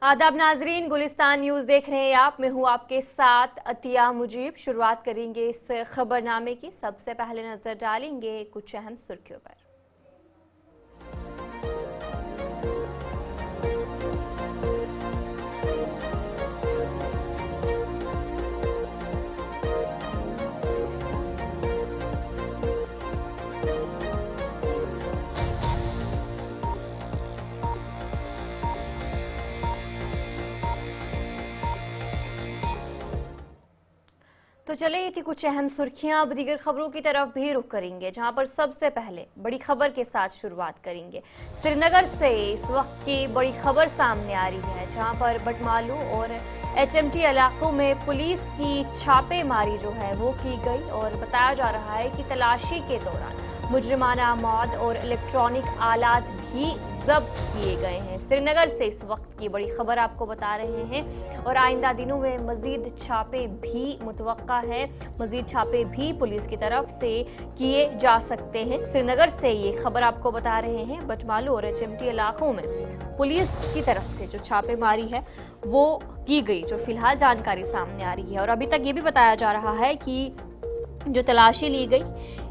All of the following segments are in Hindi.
आदाब नाजरीन, गुलिस्तान न्यूज देख रहे हैं आप। मैं हूं आपके साथ अतिया मुजीब। शुरुआत करेंगे इस खबरनामे की। सबसे पहले नजर डालेंगे कुछ अहम सुर्खियों पर। तो चले, ये थी कुछ अहम सुर्खियां। अब दीगर खबरों की तरफ भी रुख करेंगे, जहां पर सबसे पहले बड़ी खबर के साथ शुरुआत करेंगे। श्रीनगर से इस वक्त की बड़ी खबर सामने आ रही है, जहां पर बटमालू और HMT इलाकों में पुलिस की छापेमारी जो है वो की गई और बताया जा रहा है कि तलाशी के दौरान मुजरिमाना मौद और इलेक्ट्रॉनिक आलात भी जब्त किए गए हैं। श्रीनगर से इस वक्त की बड़ी खबर आपको बता रहे हैं और आइंदा दिनों में मजीद छापे भी मुतवक्का है। मजीद छापे भी पुलिस की तरफ से किए जा सकते हैं। श्रीनगर से ये खबर आपको बता रहे हैं। बटमालू और HMT इलाकों में पुलिस की तरफ से जो छापेमारी है वो की गई, जो फिलहाल जानकारी सामने आ रही है। और अभी तक ये भी बताया जा रहा है कि जो तलाशी ली गई,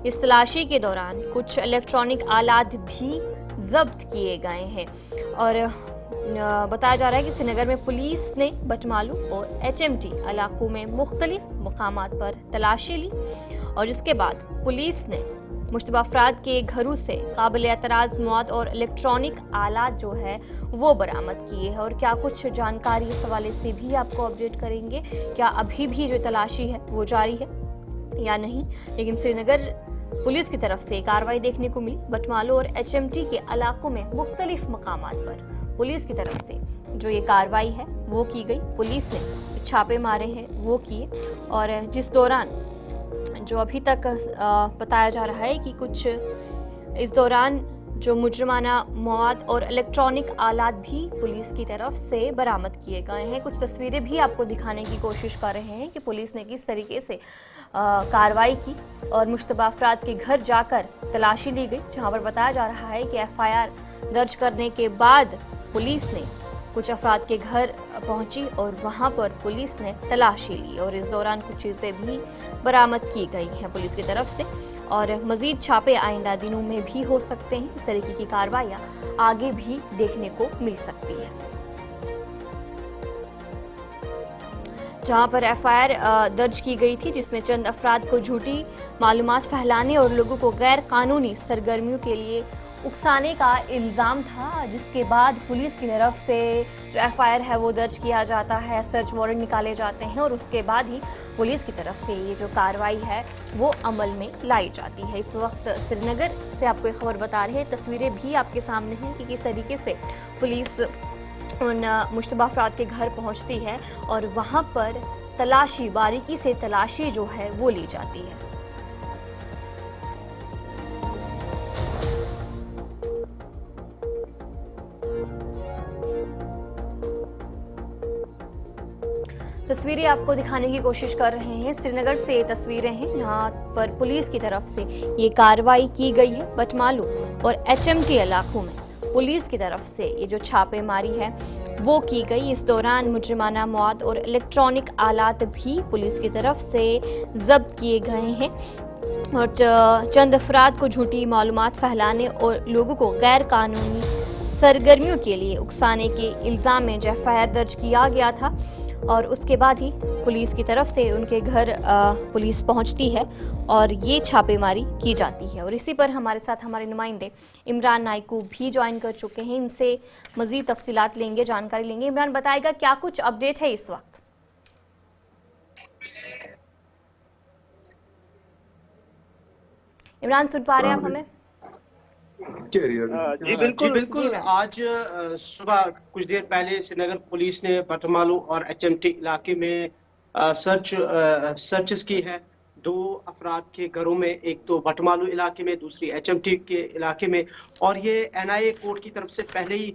इस तलाशी के दौरान कुछ इलेक्ट्रॉनिक आलात भी जब्त किए गए हैं। और बताया जा रहा है कि श्रीनगर में पुलिस ने बटमालू और HMT इलाकों में मुख्तलिफ मुकामात पर तलाशी ली और जिसके बाद पुलिस ने मुश्तबा अफराद के घरों से काबिल एतराज मौद और इलेक्ट्रॉनिक आलात जो है वो बरामद किए हैं। और क्या कुछ जानकारी इस हवाले से भी आपको अपडेट करेंगे, क्या अभी भी जो तलाशी है वो जारी है या नहीं। लेकिन श्रीनगर पुलिस की तरफ से कार्रवाई देखने को मिली। बटमालू और HMT के इलाकों में मुख्तलिफ मकामात पर पुलिस की तरफ से जो ये कार्रवाई है वो की गई। पुलिस ने छापे मारे हैं वो किए और जिस दौरान जो अभी तक बताया जा रहा है कि कुछ इस दौरान जो मुजरिमाना मौद और इलेक्ट्रॉनिक आलात भी पुलिस की तरफ से बरामद किए गए हैं। कुछ तस्वीरें भी आपको दिखाने की कोशिश कर रहे हैं कि पुलिस ने किस तरीके से कार्रवाई की और मुश्तबा अफराद के घर जाकर तलाशी ली गई, जहां पर बताया जा रहा है कि FIR दर्ज करने के बाद पुलिस ने कुछ अफराद के घर पहुंची और वहां पर पुलिस ने तलाशी ली और इस दौरान कुछ चीजें भी बरामद की गई हैं पुलिस की तरफ से। और मजीद छापे आइंदा दिनों में भी हो सकते हैं। इस तरीके की कार्रवाइयां आगे भी देखने को मिल सकती है। जहां पर FIR दर्ज की गई थी, जिसमें चंद अफराद को झूठी मालूमात फैलाने और लोगों को गैर कानूनी सरगर्मियों के लिए उकसाने का इल्ज़ाम था, जिसके बाद पुलिस की तरफ से जो FIR है वो दर्ज किया जाता है, सर्च वारंट निकाले जाते हैं और उसके बाद ही पुलिस की तरफ से ये जो कार्रवाई है वो अमल में लाई जाती है। इस वक्त श्रीनगर से आपको ये खबर बता रही है, तस्वीरें भी आपके सामने हैं कि किस तरीके से पुलिस उन मुश्तबा अफराद के घर पहुंचती है और वहां पर तलाशी, बारीकी से तलाशी जो है वो ली जाती है। तस्वीरें आपको दिखाने की कोशिश कर रहे हैं। श्रीनगर से तस्वीरें हैं जहां पर पुलिस की तरफ से ये कार्रवाई की गई है। बटमालू और HMT इलाकों में पुलिस की तरफ से ये जो छापेमारी है वो की गई। इस दौरान मुजरिमाना मौद और इलेक्ट्रॉनिक आलात भी पुलिस की तरफ से जब्त किए गए हैं और चंद अफराद को झूठी मालूमात फैलाने और लोगों को गैर कानूनी सरगर्मियों के लिए उकसाने के इल्ज़ाम में FIR दर्ज किया गया था और उसके बाद ही पुलिस की तरफ से उनके घर पुलिस पहुंचती है और ये छापेमारी की जाती है। और इसी पर हमारे साथ हमारे नुमाइंदे इमरान नाइकू भी ज्वाइन कर चुके हैं। इनसे मजीद तफसीलात लेंगे, जानकारी लेंगे। इमरान, बताएगा क्या कुछ अपडेट है इस वक्त? इमरान, सुन पा रहे हैं आप हमें? जी बिल्कुल। आज सुबह कुछ देर पहले श्रीनगर पुलिस ने बटमालू और HMT इलाके में सर्चेस की है। 2 अफराद के घरों में, एक तो बटमालू इलाके में, दूसरी HMT के इलाके में। और ये NIA कोर्ट की तरफ से पहले ही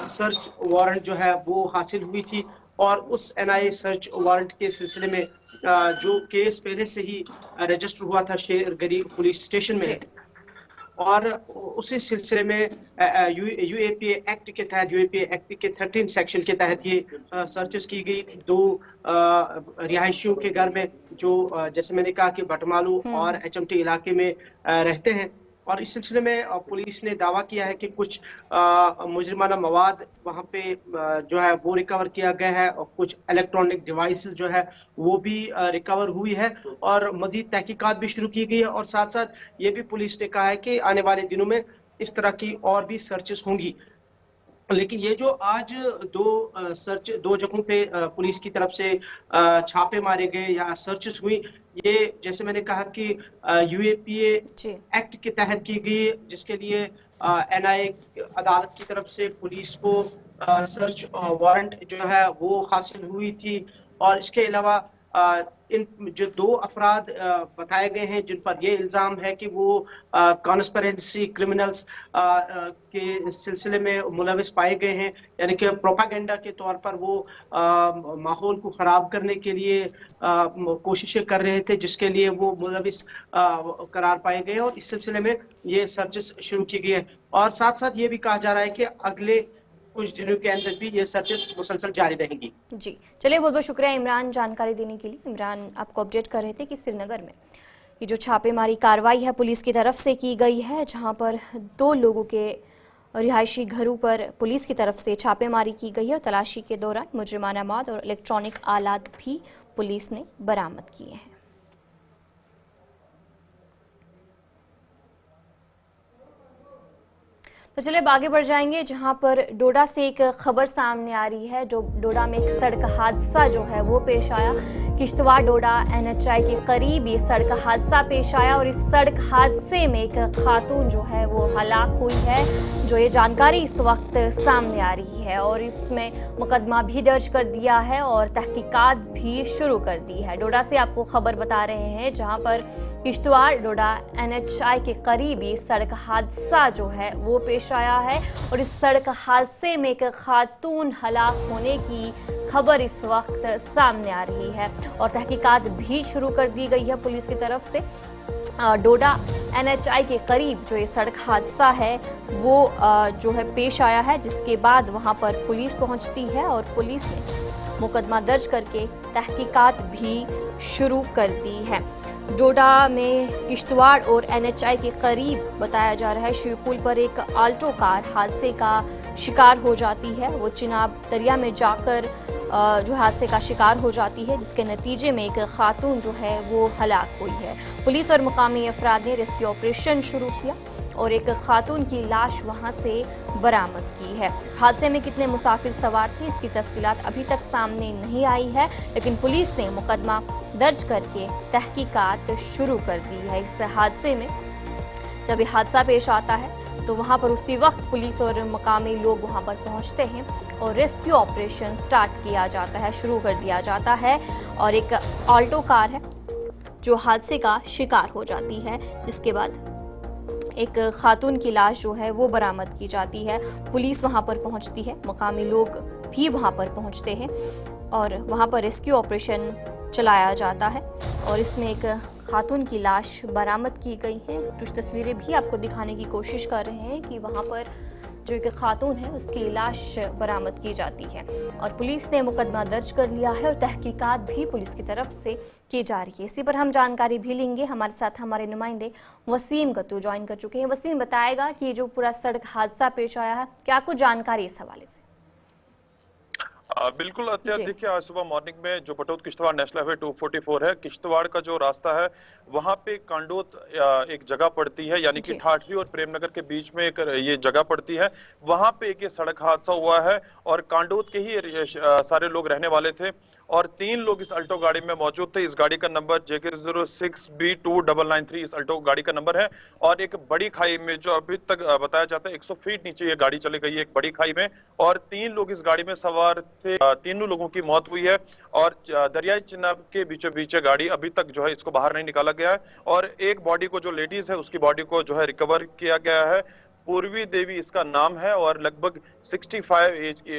सर्च वारंट जो है वो हासिल हुई थी और उस NIA सर्च वारंट के सिलसिले में जो केस पहले से ही रजिस्टर हुआ था शेरगरी पुलिस स्टेशन में, और उसी सिलसिले में यूएपीए एक्ट के तहत, यूएपीए एक्ट के 13 सेक्शन के तहत ये सर्चेस की गई 2 रिहायशियों के घर में, जो जैसे मैंने कहा कि भटमालू और एचएमटी इलाके में रहते हैं। और इस सिलसिले में पुलिस ने दावा किया है कि कुछ मुजरिमाना मवाद वहाँ पे जो है वो रिकवर किया गया है, और कुछ इलेक्ट्रॉनिक डिवाइसेस जो है वो भी रिकवर हुई है, और मजीद तहकीकात भी शुरू की गई है। और साथ साथ ये भी पुलिस ने कहा है कि आने वाले दिनों में इस तरह की और भी सर्चेस होंगी। लेकिन ये जो आज 2 जगहों पे पुलिस की तरफ से छापे मारे गए या सर्चेस हुई, ये जैसे मैंने कहा कि यूएपीए एक्ट के तहत की गई, जिसके लिए एनआईए अदालत की तरफ से पुलिस को सर्च वारंट जो है वो हासिल हुई थी। और इसके अलावा इन जो 2 अफराद बताए गए हैं जिन पर ये इल्जाम है कि वो कॉन्स्पिरेसी क्रिमिनल्स के सिलसिले में मुलविस पाए गए हैं, यानी कि प्रोपागेंडा के तौर पर वो माहौल को खराब करने के लिए कोशिशें कर रहे थे, जिसके लिए वो मुलविस करार पाए गए, और इस सिलसिले में ये सर्चेस शुरू की गई है। और साथ साथ ये भी कहा जा रहा है कि अगले कुछ दिनों के अंदर भी ये सर्चेस मुसलसल जारी रहेंगी। जी चलिए, बहुत बहुत शुक्रिया इमरान जानकारी देने के लिए। इमरान आपको अपडेट कर रहे थे कि श्रीनगर में ये जो छापेमारी कार्रवाई है पुलिस की तरफ से की गई है, जहां पर 2 लोगों के रिहायशी घरों पर पुलिस की तरफ से छापेमारी की गई है। तलाशी के दौरान मुजरिमाना मवाद और इलेक्ट्रॉनिक आलात भी पुलिस ने बरामद किए हैं। तो चलिए अब आगे बढ़ जाएंगे, जहां पर डोडा से एक खबर सामने आ रही है। जो डोडा में एक सड़क हादसा जो है वो पेश आया। किश्तवाड़ डोडा एनएचआई के करीब ये सड़क हादसा पेश आया, और इस सड़क हादसे में एक खातून जो है वो हलाक हुई है। जो ये जानकारी इस वक्त सामने आ रही है, और इसमें मुकदमा भी दर्ज कर दिया है और तहकीकात भी शुरू कर दी है। डोडा से आपको खबर बता रहे हैं, जहां पर किश्तवाड़ डोडा एनएचआई के करीब ये सड़क हादसा जो है वो पेश आया है, और इस सड़क हादसे में एक खातून हलाक होने की खबर इस वक्त सामने आ रही है, और तहकीकात भी शुरू कर दी गई है पुलिस की तरफ से। डोडा एनएचआई के करीब जो ये सड़क हादसा है वो जो है पेश आया है, जिसके बाद वहां पर पुलिस पहुंचती है, और पुलिस ने मुकदमा दर्ज करके तहकीकात भी शुरू कर दी है। डोडा में किश्तवाड़ और एनएचआई के करीब बताया जा रहा है शिवपुल पर एक आल्टो कार हादसे का शिकार हो जाती है। वो चिनाब दरिया में जाकर जो हादसे का शिकार हो जाती है, जिसके नतीजे में एक खातून जो है वो हलाक हुई है। पुलिस और मुकामी अफराद ने रेस्क्यू ऑपरेशन शुरू किया और एक खातून की लाश वहां से बरामद की है। हादसे में कितने मुसाफिर सवार थे इसकी तफसीलात अभी तक सामने नहीं आई है, लेकिन पुलिस ने मुकदमा दर्ज करके तहकीकात शुरू कर दी है। इस हादसे में जब ये हादसा पेश आता है तो वहां पर उसी वक्त पुलिस और मकामी लोग वहां पर पहुंचते हैं और रेस्क्यू ऑपरेशन स्टार्ट किया जाता है, शुरू कर दिया जाता है। और एक ऑल्टो कार है जो हादसे का शिकार हो जाती है, जिसके बाद एक खातून की लाश जो है वो बरामद की जाती है। पुलिस वहां पर पहुंचती है, मकामी लोग भी वहां पर पहुंचते हैं और वहां पर रेस्क्यू ऑपरेशन चलाया जाता है, और इसमें एक खातून की लाश बरामद की गई है। कुछ तस्वीरें भी आपको दिखाने की कोशिश कर रहे हैं कि वहां पर जो एक खातून है उसकी लाश बरामद की जाती है, और पुलिस ने मुकदमा दर्ज कर लिया है और तहकीकात भी पुलिस की तरफ से की जा रही है। इसी पर हम जानकारी भी लेंगे। हमारे साथ हमारे नुमाइंदे वसीम गत्तू ज्वाइन कर चुके हैं। वसीम, बताएगा कि जो पूरा सड़क हादसा पेश आया है, क्या कुछ जानकारी इस हवाले से? बिल्कुल देखिए, आज सुबह मॉर्निंग में जो बटोत किश्तवाड़ नेशनल हाईवे 244 है, किश्तवाड़ का जो रास्ता है वहां पे कांडोत एक जगह पड़ती है, यानी कि ठाठरी और प्रेमनगर के बीच में एक ये जगह पड़ती है। वहां पे एक ये सड़क हादसा हुआ है और कांडोत के ही सारे लोग रहने वाले थे और 3 लोग इस अल्टो गाड़ी में मौजूद थे। इस गाड़ी का नंबर JK06B2993 इस अल्टो गाड़ी का नंबर है, और एक बड़ी खाई में, जो अभी तक बताया जाता है 100 फीट नीचे ये गाड़ी चली गई है, एक बड़ी खाई में, और 3 लोग इस गाड़ी में सवार थे। तीनों लोगों की मौत हुई है और दरियाई चिनाब के बीचों बीच गाड़ी, अभी तक जो है इसको बाहर नहीं निकाला गया है। और एक बॉडी को, जो लेडीज है उसकी बॉडी को जो है रिकवर किया गया है। पूर्वी देवी इसका नाम है और लगभग 65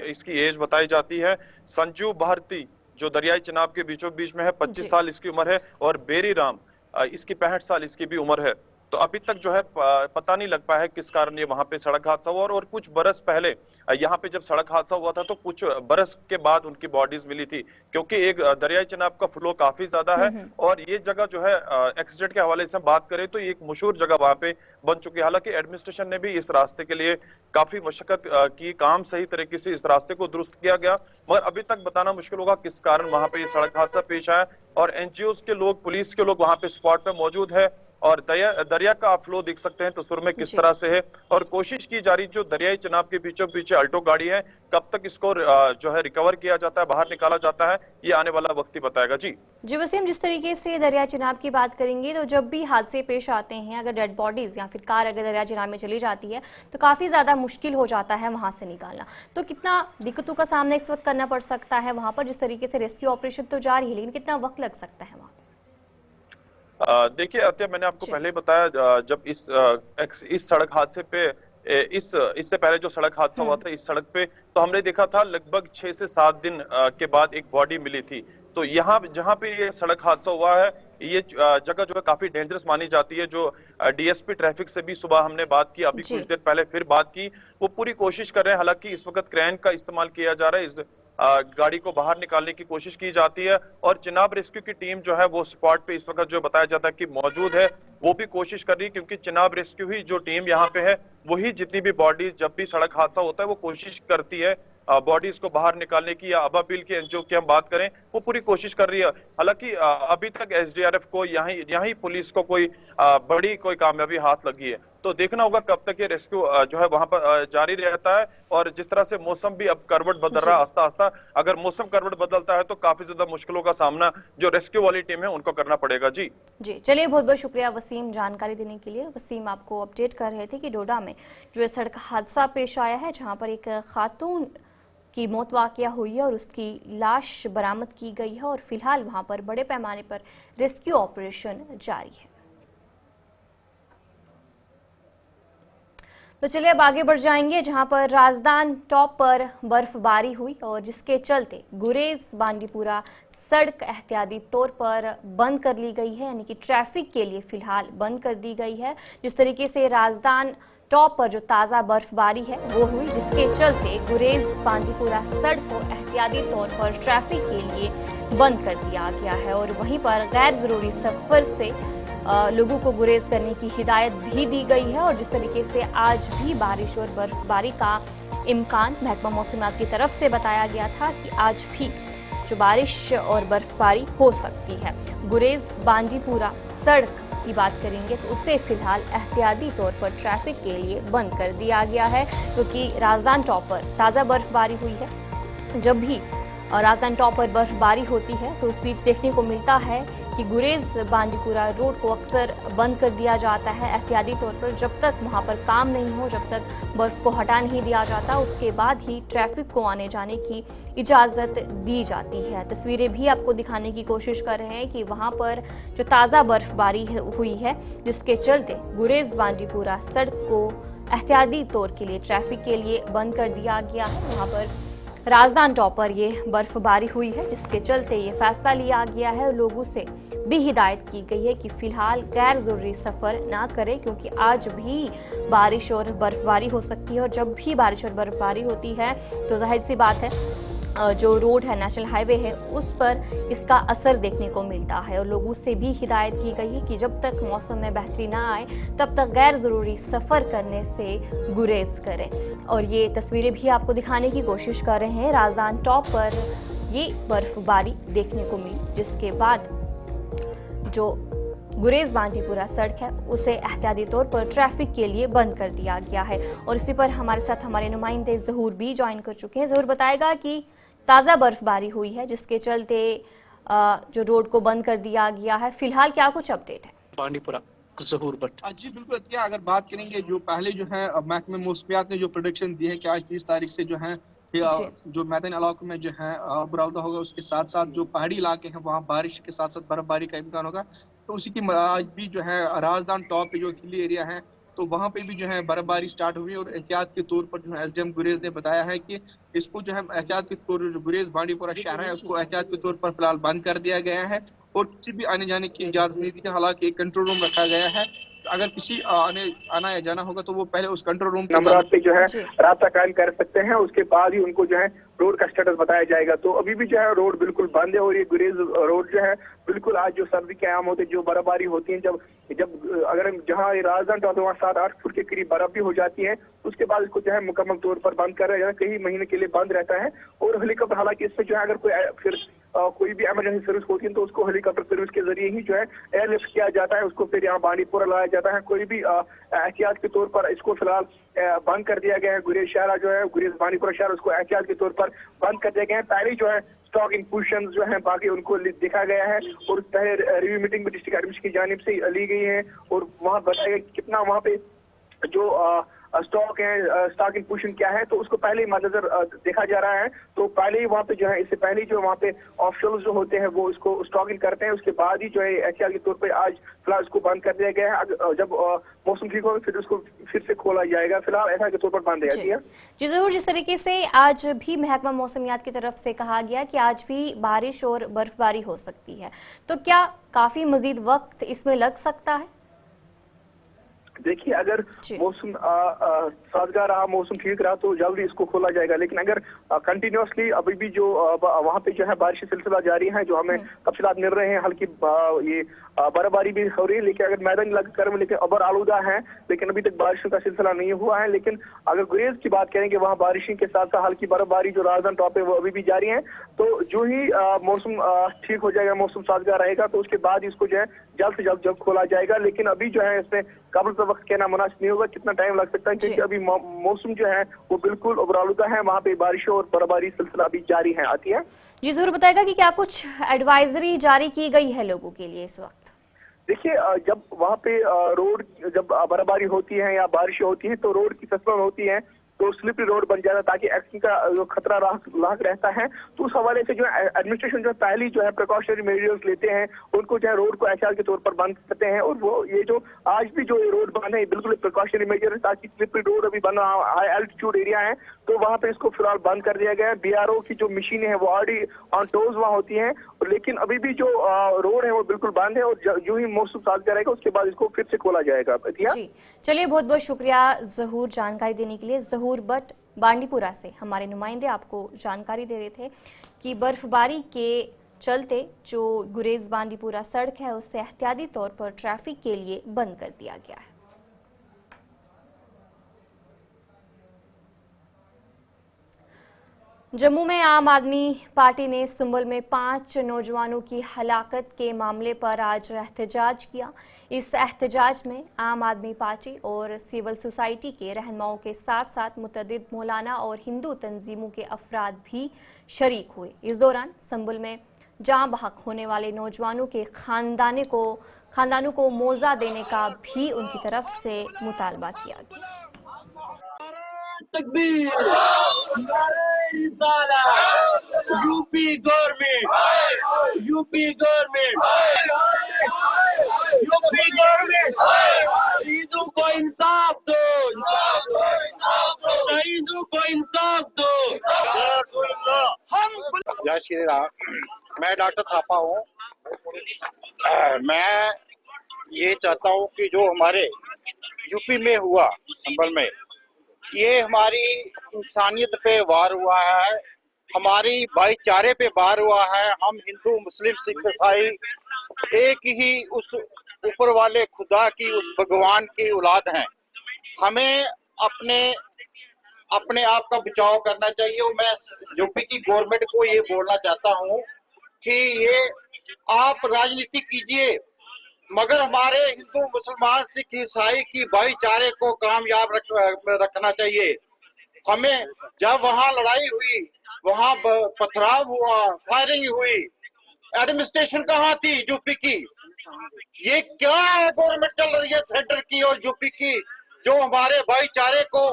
इसकी एज बताई जाती है। संजू भारती जो दरियाई चिनाब के बीचों बीच में है, 25 साल इसकी उम्र है, और बेरी राम इसकी 65 साल इसकी भी उम्र है। तो अभी तक जो है पता नहीं लग पाया है किस कारण ये वहां पे सड़क हादसा हुआ। और कुछ बरस पहले यहाँ पे जब सड़क हादसा हुआ था तो कुछ बरस के बाद उनकी बॉडीज मिली थी, क्योंकि एक दरियाई चिनाब का फ्लो काफी ज्यादा है और ये जगह जो है एक्सीडेंट के हवाले से बात करें तो ये एक मशहूर जगह वहां पे बन चुकी है। हालांकि एडमिनिस्ट्रेशन ने भी इस रास्ते के लिए काफी मशक्कत की, काम सही तरीके से इस रास्ते को दुरुस्त किया गया, मगर अभी तक बताना मुश्किल होगा किस कारण वहां पे ये सड़क हादसा पेश आया। और एनजीओ के लोग, पुलिस के लोग वहां पे स्पॉट पे मौजूद है और दरिया का आप फ्लो देख सकते हैं तस्वीर में किस तरह से है। और कोशिश की जा रही जो दरियाई चिनाब के बीचों बीच अल्टो गाड़ी है, कब तक इसको जो है रिकवर किया जाता है, बाहर निकाला जाता है, ये आने वाला वक्त ही बताएगा। जी वसीम, जिस तरीके से दरिया चिनाब की बात करेंगे तो जब भी हादसे पेश आते हैं, अगर डेड बॉडीज या फिर कार अगर दरिया चिनाब में चली जाती है तो काफी ज्यादा मुश्किल हो जाता है वहां से निकालना। तो कितना दिक्कतों का सामना इस वक्त करना पड़ सकता है वहां पर? जिस तरीके से रेस्क्यू ऑपरेशन तो जारी है, लेकिन कितना वक्त लग सकता है वहां? देखिए अत्या, मैंने आपको पहले बताया जब इस सड़क हादसे पे इससे पहले जो सड़क हादसा हुआ था इस सड़क पे, तो हमने देखा था लगभग 6 से 7 दिन के बाद एक बॉडी मिली थी। तो यहाँ जहाँ पे ये सड़क हादसा हुआ है ये जगह जो है काफी डेंजरस मानी जाती है। जो डीएसपी ट्रैफिक से भी सुबह हमने बात की, अभी कुछ देर पहले फिर बात की, वो पूरी कोशिश कर रहे हैं। हालांकि इस वक्त क्रेन का इस्तेमाल किया जा रहा है, इस गाड़ी को बाहर निकालने की कोशिश की जाती है और चिनाब रेस्क्यू की टीम जो है वो स्पॉट पे इस वक्त जो बताया जाता है कि मौजूद है, वो भी कोशिश कर रही है, क्योंकि चिनाब रेस्क्यू ही जो टीम यहाँ पे है वही जितनी भी बॉडी जब भी सड़क हादसा होता है वो कोशिश करती है बॉडीज को बाहर निकालने की। या अबाबिल के एनजीओ की हम बात करें, वो पूरी कोशिश कर रही है। हालांकि अभी तक एसडीआरएफ को यहाँ पुलिस को कोई बड़ी कोई कामयाबी हाथ लगी है, तो देखना होगा कब तक ये रेस्क्यू जो है वहां पर जारी रहता है। और जिस तरह से मौसम भी अब करवट बदल रहा है आस्ता आस्ता, अगर मौसम करवट बदलता है तो काफी ज्यादा मुश्किलों का सामना जो रेस्क्यू वाली टीम है उनको करना पड़ेगा। जी चलिए, बहुत बहुत शुक्रिया वसीम जानकारी देने के लिए। वसीम आपको अपडेट कर रहे थे कि डोडा में जो सड़क हादसा पेश आया है, जहां पर एक खातून की मौत वाकया हुई है और उसकी लाश बरामद की गई है और फिलहाल वहां पर बड़े पैमाने पर रेस्क्यू ऑपरेशन जारी है। तो चलिए अब आगे बढ़ जाएंगे, जहां पर राजदान टॉप पर बर्फबारी हुई और जिसके चलते गुरेज बांडीपुरा सड़क एहतियाती तौर पर बंद कर ली गई है, यानी कि ट्रैफिक के लिए फिलहाल बंद कर दी गई है। जिस तरीके से राजदान टॉप पर जो ताज़ा बर्फबारी है वो हुई, जिसके चलते गुरेज बांडीपुरा सड़क को एहतियाती तौर पर ट्रैफिक के लिए बंद कर दिया गया है और वहीं पर गैर जरूरी सफर से लोगों को गुरेज करने की हिदायत भी दी गई है। और जिस तरीके से आज भी बारिश और बर्फबारी का इम्कान महकमा मौसमियात की तरफ से बताया गया था कि आज भी जो बारिश और बर्फबारी हो सकती है। गुरेज बांडीपुरा सड़क की बात करेंगे तो उसे फिलहाल एहतियाती तौर पर ट्रैफिक के लिए बंद कर दिया गया है, क्योंकि राजदान टॉप पर ताज़ा बर्फबारी हुई है। जब भी राजदान टॉप पर बर्फबारी होती है तो उस बीच देखने को मिलता है कि गुरेज बांडीपुरा रोड को अक्सर बंद कर दिया जाता है एहतियाती तौर पर। जब तक वहां पर काम नहीं हो, जब तक बर्फ को हटा नहीं दिया जाता, उसके बाद ही ट्रैफिक को आने जाने की इजाज़त दी जाती है। तस्वीरें भी आपको दिखाने की कोशिश कर रहे हैं कि वहां पर जो ताज़ा बर्फबारी हुई है, जिसके चलते गुरेज बांडीपुरा सड़क को एहतियाती तौर के लिए ट्रैफिक के लिए बंद कर दिया गया है। वहां पर राजदान टॉप पर ये बर्फबारी हुई है, जिसके चलते ये फैसला लिया गया है। लोगों से भी हिदायत की गई है कि फिलहाल गैर जरूरी सफर ना करें, क्योंकि आज भी बारिश और बर्फबारी हो सकती है और जब भी बारिश और बर्फबारी होती है तो जाहिर सी बात है जो रोड है, नेशनल हाईवे है, उस पर इसका असर देखने को मिलता है। और लोगों से भी हिदायत की गई है कि जब तक मौसम में बेहतरी ना आए तब तक गैर ज़रूरी सफ़र करने से गुरेज करें। और ये तस्वीरें भी आपको दिखाने की कोशिश कर रहे हैं। राजदान टॉप पर ये बर्फबारी देखने को मिली, जिसके बाद जो गुरेज बांडीपुरा सड़क है उसे एहतियाती तौर पर ट्रैफिक के लिए बंद कर दिया गया है। और इसी पर हमारे साथ हमारे नुमाइंदे ज़हूर भी ज्वाइन कर चुके हैं। ज़हूर बताएगा कि ताज़ा बर्फबारी हुई है, जिसके चलते जो रोड को बंद कर दिया गया है, फिलहाल क्या कुछ अपडेट है बांडीपुरा ज़हूर भट्ट? जी बिल्कुल, क्या अगर बात करेंगे जो पहले जो है महकमे मौसमियात ने जो प्रोडिक्शन दी है कि आज 30 तारीख से जो है जो मैदानी इलाकों में जो है बुरावदा होगा, उसके साथ साथ जो पहाड़ी इलाके हैं वहाँ बारिश के साथ साथ बर्फबारी का इम्कान होगा। तो उसी की आज भी जो है राजदान टॉप पे जो हिली एरिया है तो वहाँ पे भी जो है बर्फबारी स्टार्ट हुई और एहतियात के तौर पर जो है एसडीएम गुरेज ने बताया है कि इसको जो है एहतियात के तौर गुरेज बांडीपुरा शहर है उसको एहतियात के तौर पर फिलहाल बंद कर दिया गया है। और किसी भी आने जाने की इजाजत नहीं दी है। हालांकि एक कंट्रोल रूम रखा गया है, अगर किसी आना या जाना होगा तो वो पहले उस कंट्रोल रूम के नंबर पे जो है रास्ता कायम कर सकते हैं, उसके बाद ही उनको जो है रोड का स्टेटस बताया जाएगा। तो अभी भी जो है रोड बिल्कुल बंद है और ये गुरेज रोड जो है बिल्कुल आज जो सर्दी के आम होते जो बर्फबारी होती है, जब अगर जहाँ राजधानी टॉप वहाँ 7-8 फुट के करीब बर्फ भी हो जाती है, उसके बाद इसको जो है मुकम्मल तौर पर बंद कर रहा है, कई महीने के लिए बंद रहता है। और हेलीकॉप्टर, हालांकि इससे जो है अगर कोई भी इमरजेंसी सर्विस होती है तो उसको हेलीकॉप्टर सर्विस के जरिए ही जो है एयरलिफ्ट किया जाता है, उसको फिर यहाँ बांडीपुरा लाया जाता है। कोई भी एहतियात के तौर पर इसको फिलहाल बंद कर दिया गया है। गुरेज शहर जो है, गुरेज बांडीपुरा शहर, उसको एहतियात के तौर पर बंद कर दिया गया है। पहले जो है स्टॉक इन पोजीशन जो है बाकी उनको देखा गया है और पहले रिव्यू मीटिंग भी डिस्ट्रिक्ट एडमिनिस्ट्रेशन की जानिब से ली गई है और वहाँ बताया गया कितना वहाँ पे जो स्टॉक है, स्टॉक इन पोजीशन क्या है, तो उसको पहले ही मद्देनजर देखा जा रहा है। तो पहले ही वहाँ पे जो है, इससे पहले ही जो वहाँ पे ऑफिशियल्स जो होते हैं वो इसको स्टॉक इन करते हैं, उसके बाद ही जो है एहतियात के तौर पे आज फिलहाल इसको बंद कर दिया गया है। जब मौसम ठीक होगा फिर उसको फिर से खोला जाएगा, फिलहाल एहतियात के तौर पर बंद है। जी जरूर, जिस तरीके से आज भी महकमा मौसमियात की तरफ से कहा गया कि आज भी बारिश और बर्फबारी हो सकती है, तो क्या काफी मजीद वक्त इसमें लग सकता है? देखिए, अगर मौसम साजगार रहा, मौसम ठीक रहा तो जल्दी इसको खोला जाएगा, लेकिन अगर कंटिन्यूसली अभी भी जो वहाँ पे जो है बारिश सिलसिला जारी है, जो हमें तफसीलात मिल रहे हैं, हल्की ये बर्फबारी भी हो रही है, लेकिन अगर मैदानी इलाके में लेकिन अबर आलूदा है, लेकिन अभी तक बारिशों का सिलसिला नहीं हुआ है। लेकिन अगर गुरेज की बात करें कि वहाँ बारिशों के साथ साथ हल्की बर्फबारी जो राजधानी टॉप है वो अभी भी जारी है, तो जो ही मौसम ठीक हो जाएगा, मौसम साजगार रहेगा, तो उसके बाद इसको जो है जल्द से जल्द खोला जाएगा। लेकिन अभी जो है इसमें कबल का वक्त कहना मुनासिब नहीं होगा, कितना टाइम लग सकता है, क्योंकि अभी मौसम जो है वो बिल्कुल उबरालुदा है, वहाँ पे बारिशों और बर्फबारी सिलसिला अभी जारी है। आती है जी जरूर बताएगा कि क्या कुछ एडवाइजरी जारी की गई है लोगों के लिए इस वक्त? देखिए, जब वहाँ पे रोड जब बर्फबारी होती है या बारिशें होती है तो रोड की फिसलन होती है, तो स्लिपरी रोड बन जाता है, ताकि एक्सीडेंट का जो खतरा लाक रहता है। तो उस हवाले से जो है एडमिनिस्ट्रेशन जो पहली जो है प्रिकॉशनरी मेजर्स लेते हैं, उनको जो है रोड को एहतियात के तौर पर बंद करते हैं। और वो ये जो आज भी जो रोड बंद है बिल्कुल प्रिकॉशनरी मेजर है, ताकि स्लिपरी रोड अभी बना हाई एल्टीट्यूड एरिया है, तो वहाँ पे इसको फिलहाल बंद कर दिया गया है। BRO की जो मशीनें हैं वो ऑलरेडी ऑन टोज वहाँ होती हैं, लेकिन अभी भी जो रोड है वो बिल्कुल बंद है, और जो ही मौसम साफ करेगा उसके बाद इसको फिर से खोला जाएगा। जी चलिए, बहुत बहुत शुक्रिया जहूर जानकारी देने के लिए। जहूर बट बांडीपुरा से हमारे नुमाइंदे आपको जानकारी दे रहे थे कि बर्फबारी के चलते जो गुरेज बांडीपुरा सड़क है उसे एहतियाती तौर पर ट्रैफिक के लिए बंद कर दिया गया है। जम्मू में आम आदमी पार्टी ने सुंबल में 5 नौजवानों की हलाकत के मामले पर आज एहतजाज किया। इस एहतजाज में आम आदमी पार्टी और सिविल सोसाइटी के रहनुमाओं के साथ साथ मुतअद्दिद मौलाना और हिंदू तंजीमों के अफराद भी शरीक हुए। इस दौरान संबल में जाँ बहक होने वाले नौजवानों के खानदानों को मुआवजा देने का भी उनकी तरफ से मुतालबा किया गया। तकबीर, UP government, UP government, UP government, शहीदों को इंसाफ दो, शहीदों को इंसाफ दो। जय श्री राम। मैं डॉक्टर थापा हूँ। मैं ये चाहता हूँ कि जो हमारे यूपी में हुआ संभल में, ये हमारी इंसानियत पे वार हुआ है, हमारी भाईचारे पे वार हुआ है। हम हिंदू मुस्लिम सिख ईसाई एक ही उस ऊपर वाले खुदा की, उस भगवान की औलाद हैं। हमें अपने आप का बचाव करना चाहिए। और मैं यूपी की गवर्नमेंट को ये बोलना चाहता हूँ कि ये आप राजनीति कीजिए, मगर हमारे हिंदू मुसलमान सिख ईसाई की भाईचारे को कामयाब रखना चाहिए। हमें जब वहाँ लड़ाई हुई, वहाँ पथराव हुआ, फायरिंग हुई, एडमिनिस्ट्रेशन कहाँ थी यूपी की? ये क्या है गवर्नमेंट चल रही है सेंटर की और यूपी की, जो हमारे भाईचारे को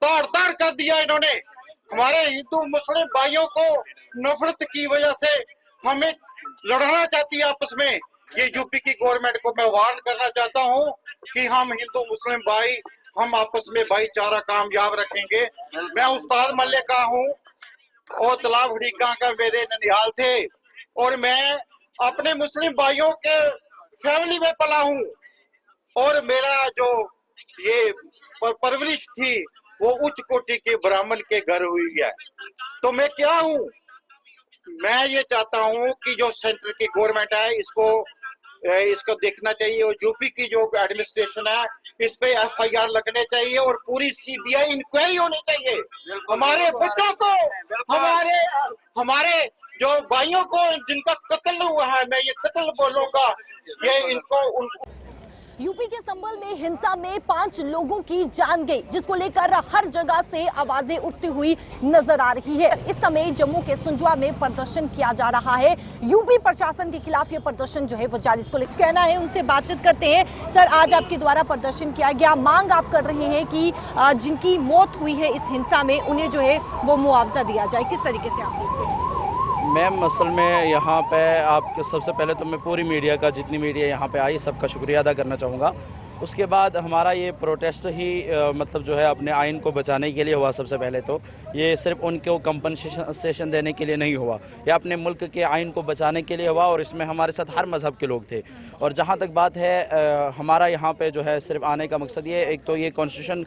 ताड़-ताड़ कर दिया इन्होंने। हमारे हिंदू मुस्लिम भाइयों को नफरत की वजह से हमें लड़ना चाहती है आपस में। ये यूपी की गवर्नमेंट को मैं वार्न करना चाहता हूँ कि हम हिंदू मुस्लिम भाई हम आपस में भाईचारा कामयाब रखेंगे। मैं उस्ताद मल्ले का हूँ और तालाब हुडीका का मेरे ननिहाल थे, और मैं अपने मुस्लिम भाइयों के फैमिली में पला हूँ और मेरा जो ये परवरिश थी वो उच्च कोटि के ब्राह्मण के घर हुई है। तो मैं क्या हूँ, मैं ये चाहता हूँ कि जो सेंटर की गवर्नमेंट है इसको देखना चाहिए और यूपी की जो एडमिनिस्ट्रेशन है इस पे FIR लगने चाहिए और पूरी CBI इंक्वायरी होनी चाहिए। हमारे बच्चों को, हमारे जो भाइयों को जिनका कत्ल हुआ है, मैं ये कत्ल बोलूंगा, ये इनको यूपी के संभल में हिंसा में 5 लोगों की जान गई, जिसको लेकर हर जगह से आवाजें उठती हुई नजर आ रही है। इस समय जम्मू के सुंजवा में प्रदर्शन किया जा रहा है। यूपी प्रशासन के खिलाफ ये प्रदर्शन जो है वो जारी, इसको कहना है। उनसे बातचीत करते हैं। सर, आज आपके द्वारा प्रदर्शन किया गया, मांग आप कर रहे हैं कि जिनकी मौत हुई है इस हिंसा में उन्हें जो है वो मुआवजा दिया जाए, किस तरीके से आप देखते हैं? मैम, असल में यहाँ पे आपके सबसे पहले तो मैं पूरी मीडिया का, जितनी मीडिया यहाँ पे आई, सबका शुक्रिया अदा करना चाहूँगा। उसके बाद हमारा ये प्रोटेस्ट ही मतलब जो है अपने आइन को बचाने के लिए हुआ। सबसे पहले तो ये सिर्फ उनको कंपनसेशन देने के लिए नहीं हुआ, ये अपने मुल्क के आइन को बचाने के लिए हुआ और इसमें हमारे साथ हर मज़हब के लोग थे। और जहाँ तक बात है हमारा यहाँ पे जो है सिर्फ आने का मकसद ये, एक तो ये कॉन्स्टिट्यूशन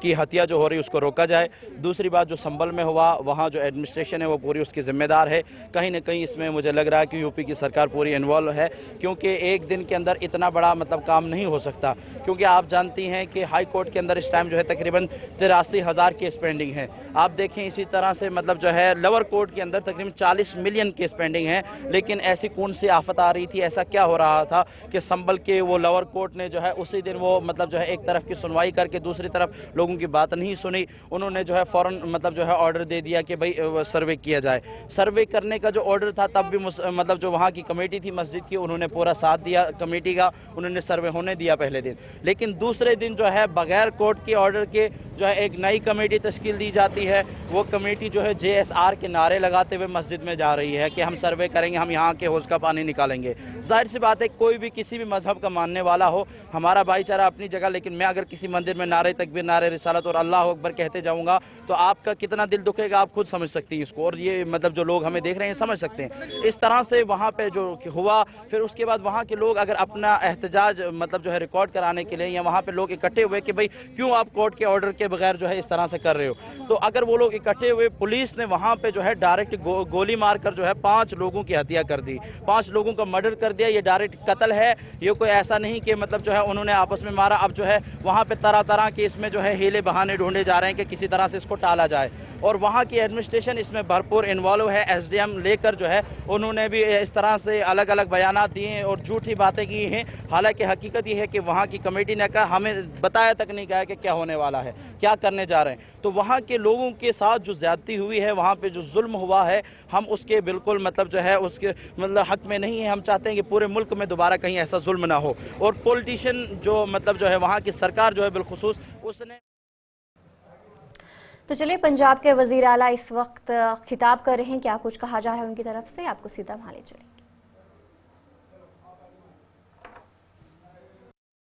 की हत्या जो हो रही है उसको रोका जाए। दूसरी बात, जो संभल में हुआ वहाँ जो एडमिनिस्ट्रेशन है वो पूरी उसकी जिम्मेदार है। कहीं ना कहीं इसमें मुझे लग रहा है कि यूपी की सरकार पूरी इन्वॉल्व है, क्योंकि एक दिन के अंदर इतना बड़ा मतलब काम नहीं हो सकता। क्योंकि आप जानती हैं कि हाई कोर्ट के अंदर इस टाइम जो है तकरीबन 83,000 केस पेंडिंग हैं। आप देखें इसी तरह से मतलब जो है लोअर कोर्ट के अंदर तकरीबन 40 मिलियन केस पेंडिंग हैं। लेकिन ऐसी कौन सी आफत आ रही थी, ऐसा क्या हो रहा था कि संभल के वो लोअर कोर्ट ने जो है उसी दिन वो मतलब जो है एक तरफ की सुनवाई करके दूसरी तरफ लोगों की बात नहीं सुनी। उन्होंने जो है फ़ौरन मतलब जो है ऑर्डर दे दिया कि भाई सर्वे किया जाए। सर्वे करने का जो ऑर्डर था तब भी मतलब जो वहाँ की कमेटी थी मस्जिद की, उन्होंने पूरा साथ दिया कमेटी का, उन्होंने सर्वे होने दिया पहले दिन। लेकिन दूसरे दिन जो है बगैर कोर्ट के ऑर्डर के जो है एक नई कमेटी तश्कील दी जाती है। वो कमेटी जो है JSR के नारे लगाते हुए मस्जिद में जा रही है कि हम सर्वे करेंगे, हम यहाँ के हौज का पानी निकालेंगे। जाहिर सी बात है, कोई भी किसी भी मजहब का मानने वाला हो, हमारा भाईचारा अपनी जगह, लेकिन मैं अगर किसी मंदिर में नारे तकबीर, नारे रिसालत और अल्लाह अकबर कहते जाऊँगा तो आपका कितना दिल दुखेगा आप खुद समझ सकती हैं इसको। और ये मतलब जो लोग हमें देख रहे हैं समझ सकते हैं। इस तरह से वहाँ पर जो हुआ, फिर उसके बाद वहाँ के लोग अगर अपना एहतजाज मतलब जो है रिकॉर्ड कराने के लिए या वहाँ पे लोग इकट्ठे हुए कि भाई क्यों आप कोर्ट के ऑर्डर के बगैर जो है इस तरह से कर रहे हो, तो अगर वो लोग इकट्ठे हुए, पुलिस ने वहाँ पे जो है डायरेक्ट गोली मारकर जो है 5 लोगों की हत्या कर दी, 5 लोगों का मर्डर कर दिया। ये डायरेक्ट कत्ल है, ये कोई ऐसा नहीं कि मतलब जो है उन्होंने आपस में मारा। अब जो है वहाँ पे तरह तरह के इसमें जो है हीले बहाने ढूंढे जा रहे हैं कि किसी तरह से इसको टाला जाए। और वहाँ की एडमिनिस्ट्रेशन इसमें भरपूर इन्वॉल्व है। SDM लेकर जो है उन्होंने भी इस तरह से अलग अलग बयानात दिए हैं और झूठी बातें की हैं। हालांकि हकीकत ये है कि वहाँ की कमेटी ने कहा, हमें बताया तक नहीं गया कि क्या होने वाला है, क्या करने जा रहे हैं। तो वहाँ के लोगों के साथ जो ज्यादती हुई है, वहाँ पे जो जुल्म हुआ है, हम उसके बिल्कुल मतलब जो है उसके मतलब हक में नहीं है। हम चाहते हैं कि पूरे मुल्क में दोबारा कहीं ऐसा जुल्म ना हो। और पॉलिटिशियन जो मतलब जो है वहाँ की सरकार जो है बिलखुसूस उसने। तो चलिए, पंजाब के वजीर आला इस वक्त खिताब कर रहे हैं, क्या कुछ कहा जा रहा है उनकी तरफ से, आपको सीधा वहां ले चलेंगे।